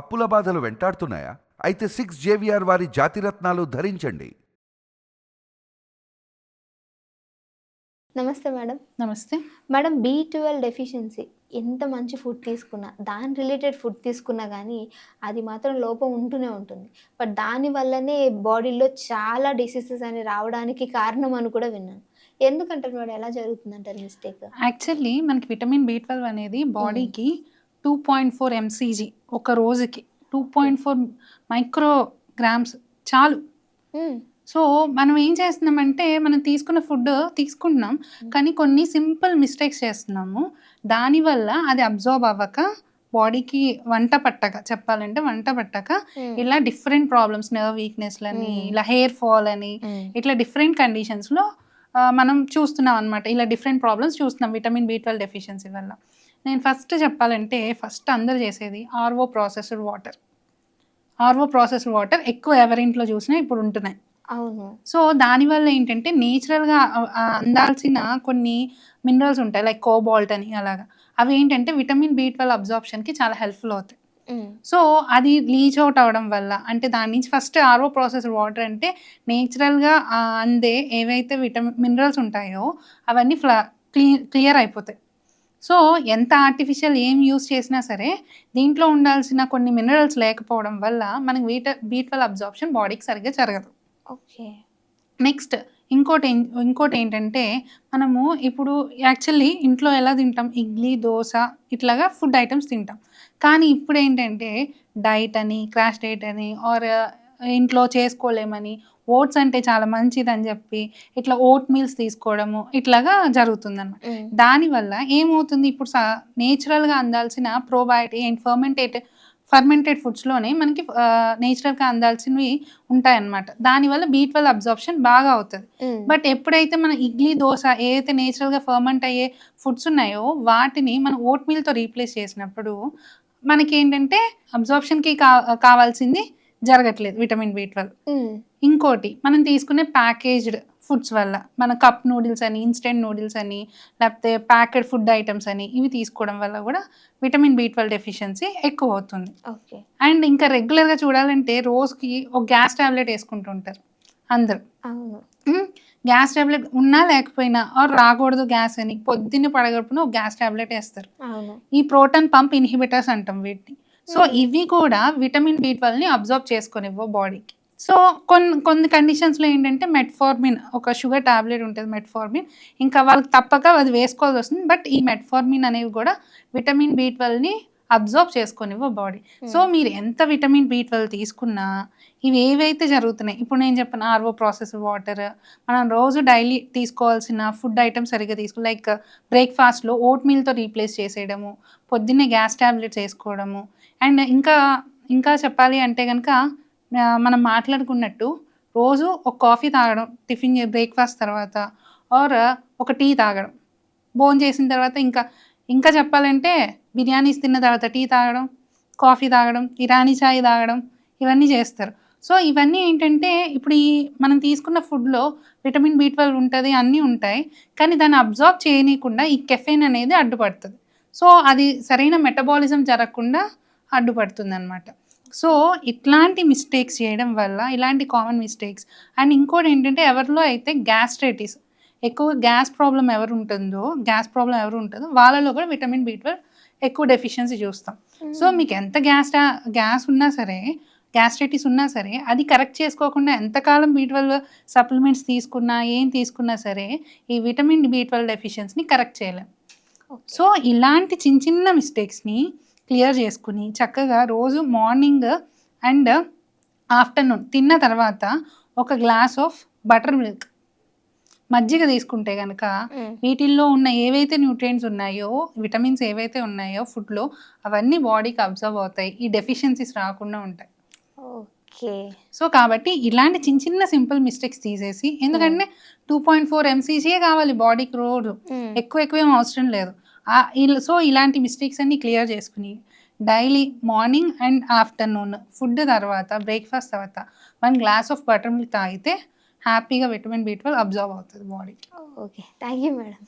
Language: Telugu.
అప్పుల బాధలు వెంటాడుతున్నాయా? అయితే 6 JVR వారి జాతిరత్నాలు ధరించండి. నమస్తే మేడం. నమస్తే. మేడం, B12 డెఫిషియన్సీ ఎంత మంచి ఫుడ్ తీసుకున్నా, దాని రిలేటెడ్ ఫుడ్ తీసుకున్నా కానీ అది మాత్రం లోపం ఉంటూనే ఉంటుంది. బట్ దానివల్లనే బాడీలో చాలా డిసీజెస్ అని రావడానికి కారణం అని కూడా విన్నాను. ఎందుకంటారు మేడం? ఎలా జరుగుతుందంటారు మిస్టేక్? యాక్చువల్లీ మనకి విటమిన్ B12 అనేది బాడీకి 2.4 mcg ఒక రోజుకి 2.4 మైక్రోగ్రామ్స్ చాలు. సో మనం ఏం చేస్తున్నామంటే మనం తీసుకున్న ఫుడ్ తీసుకుంటున్నాం, కానీ కొన్ని సింపుల్ మిస్టేక్స్ చేస్తున్నాము. దానివల్ల అది అబ్జార్బ్ అవ్వక బాడీకి వంట పట్టక ఇలా డిఫరెంట్ ప్రాబ్లమ్స్, నర్వ్ వీక్నెస్లని, ఇలా హెయిర్ ఫాల్ అని, ఇట్లా డిఫరెంట్ కండిషన్స్లో మనం చూస్తున్నాం అనమాట. ఇలా డిఫరెంట్ ప్రాబ్లమ్స్ చూస్తున్నాం విటమిన్ B12 డెఫిషియన్సీ వల్ల. నేను ఫస్ట్ అందరూ చేసేది RO ప్రాసెస్డ్ వాటర్ ఎక్కువ ఎవరింట్లో చూసినా ఇప్పుడు ఉంటున్నాయి. అవును. సో దానివల్ల ఏంటంటే నేచురల్గా అందాల్సిన కొన్ని మినరల్స్ ఉంటాయి, లైక్ కోబాల్ట్ అని, అలాగా అవి ఏంటంటే విటమిన్ B12 అబ్జార్ప్షన్కి చాలా హెల్ప్ఫుల్ అవుతాయి. సో అది లీచ్ అవుట్ అవడం వల్ల, అంటే దాని నుంచి ఫస్ట్ RO ప్రాసెస్డ్ వాటర్ అంటే నేచురల్గా అందే ఏవైతే మినరల్స్ ఉంటాయో అవన్నీ క్లియర్ అయిపోతాయి. సో ఎంత ఆర్టిఫిషియల్ ఏం యూస్ చేసినా సరే దీంట్లో ఉండాల్సిన కొన్ని మినరల్స్ లేకపోవడం వల్ల మనకి B12 అబ్జార్ప్షన్ బాడీకి సరిగ్గా జరగదు. ఓకే. నెక్స్ట్ ఇంకోటి ఏంటంటే మనము ఇప్పుడు యాక్చువల్లీ ఇంట్లో ఎలా తింటాం, ఇడ్లీ, దోశ ఇట్లాగా ఫుడ్ ఐటమ్స్ తింటాం. కానీ ఇప్పుడు ఏంటంటే డైట్ అని, క్రాష్ డైట్ అని, ఆర్ ఇంట్లో చేసుకోలేమని, ఓట్స్ అంటే చాలా మంచిదని చెప్పి ఇట్లా ఓట్ మీల్స్ తీసుకోవడము ఇట్లాగా జరుగుతుందన్నమాట. దానివల్ల ఏమవుతుంది, ఇప్పుడు నేచురల్గా అందాల్సిన ప్రోబయోటిక్ అండ్ ఫర్మెంటెడ్ ఫుడ్స్లోనే మనకి నేచురల్గా అందాల్సినవి ఉంటాయన్నమాట. దానివల్ల B12 అబ్జార్ప్షన్ బాగా అవుతుంది. బట్ ఎప్పుడైతే మన ఇడ్లీ, దోశ ఏదైతే నేచురల్గా ఫర్మెంట్ అయ్యే ఫుడ్స్ ఉన్నాయో వాటిని మనం ఓట్ మీల్తో రీప్లేస్ చేసినప్పుడు మనకి ఏంటంటే అబ్జార్ప్షన్కి కావాల్సింది జరగట్లేదు విటమిన్ B12. ఇంకోటి మనం తీసుకునే ప్యాకేజ్డ్ ఫుడ్స్ వల్ల, మన కప్ నూడిల్స్ అని, ఇన్స్టెంట్ నూడిల్స్ అని, లేకపోతే ప్యాకెడ్ ఫుడ్ ఐటమ్స్ అని ఇవి తీసుకోవడం వల్ల కూడా విటమిన్ B12 డెఫిషియన్సీ ఎక్కువ అవుతుంది. అండ్ ఇంకా రెగ్యులర్గా చూడాలంటే రోజుకి ఒక గ్యాస్ టాబ్లెట్ వేసుకుంటుంటారు అందరు. గ్యాస్ టాబ్లెట్ ఉన్నా లేకపోయినా, ఆర్ రాకూడదు గ్యాస్ అని పొద్దున్న పడగడుపున ఒక గ్యాస్ టాబ్లెట్ వేస్తారు. ఈ ప్రోటాన్ పంప్ ఇన్హిబిటర్స్ అంటాం వీటిని. సో ఇవి కూడా విటమిన్ B12ని అబ్జార్బ్ చేసుకొనివ్వవు బాడీకి. సో కొన్ని కండిషన్స్లో ఏంటంటే మెట్ఫార్మిన్, ఒక షుగర్ టాబ్లెట్ ఉంటుంది మెట్ఫార్మిన్, ఇంకా వాళ్ళకి తప్పక అది వేసుకోవాల్సి వస్తుంది. బట్ ఈ మెట్ఫార్మిన్ అనేవి కూడా విటమిన్ B12ని అబ్జార్బ్ చేసుకొనివ్వ బాడీ. సో మీరు ఎంత విటమిన్ B12 తీసుకున్నా ఇవి ఏవైతే జరుగుతున్నాయి, ఇప్పుడు నేను చెప్పిన RO ప్రాసెస్ వాటర్, మనం రోజు డైలీ తీసుకోవాల్సిన ఫుడ్ ఐటమ్స్ సరిగ్గా లైక్ బ్రేక్ఫాస్ట్లో ఓట్ మీల్తో రీప్లేస్ చేసేయడము, పొద్దున్నే గ్యాస్ టాబ్లెట్స్ వేసుకోవడము, అండ్ ఇంకా చెప్పాలి అంటే కనుక మనం మాట్లాడుకున్నట్టు రోజు ఒక కాఫీ తాగడం టిఫిన్ బ్రేక్ఫాస్ట్ తర్వాత, ఆర్ ఒక టీ తాగడం భోజనం చేసిన తర్వాత, ఇంకా చెప్పాలంటే బిర్యానీస్ తిన్న తర్వాత టీ తాగడం, కాఫీ తాగడం, ఇరానీ చాయ్ తాగడం, ఇవన్నీ చేస్తారు. సో ఇవన్నీ ఏంటంటే ఇప్పుడు మనం తీసుకున్న ఫుడ్లో విటమిన్ B12 ఉంటుంది, అన్నీ ఉంటాయి, కానీ దాన్ని అబ్జార్బ్ చేయనీయకుండా ఈ కెఫెన్ అనేది అడ్డుపడుతుంది. సో అది సరైన మెటబాలిజం జరగకుండా అడ్డుపడుతుంది అనమాట. సో ఇట్లాంటి మిస్టేక్స్ చేయడం వల్ల, ఇలాంటి కామన్ మిస్టేక్స్. అండ్ ఇంకోటి ఏంటంటే ఎవరిలో అయితే గ్యాస్ట్రైటిస్, ఎక్కువ గ్యాస్ ప్రాబ్లం ఎవరు ఉంటుందో వాళ్ళలో కూడా విటమిన్ B12 ఎక్కువ డెఫిషియన్సీ చూస్తాం. సో మీకు ఎంత గ్యాస్ ఉన్నా సరే, గ్యాస్ట్రైటిస్ ఉన్నా సరే, అది కరెక్ట్ చేసుకోకుండా ఎంతకాలం B12 సప్లిమెంట్స్ తీసుకున్నా సరే ఈ విటమిన్ B12 డెఫిషియన్సీని కరెక్ట్ చేయలేం. సో ఇలాంటి చిన్న మిస్టేక్స్ని క్లియర్ చేసుకుని చక్కగా రోజు మార్నింగ్ అండ్ ఆఫ్టర్నూన్ తిన్న తర్వాత ఒక గ్లాస్ ఆఫ్ బటర్ మిల్క్, మజ్జిగ తీసుకుంటే కనుక వీటిల్లో ఉన్న ఏవైతే న్యూట్రియంట్స్ ఉన్నాయో, విటమిన్స్ ఏవైతే ఉన్నాయో ఫుడ్లో అవన్నీ బాడీకి అబ్జర్వ్ అవుతాయి, ఈ డెఫిషియన్సీస్ రాకుండా ఉంటాయి. ఓకే. సో కాబట్టి ఇలాంటి చిన్న సింపుల్ మిస్టేక్స్ తీసేసి, ఎందుకంటే 2.4 mcg కావాలి బాడీకి రోజు, ఎక్కువ ఏం అవసరం లేదు. సో ఇలాంటి మిస్టేక్స్ అన్ని క్లియర్ చేసుకుని daily morning and afternoon food తర్వాత, బ్రేక్ఫాస్ట్ తర్వాత 1 గ్లాస్ ఆఫ్ బటర్ మిల్క్ తాగితే హ్యాపీగా విటమిన్ B12 అబ్జర్వ్ అవుతుంది బాడీకి. ఓకే. Thank you madam.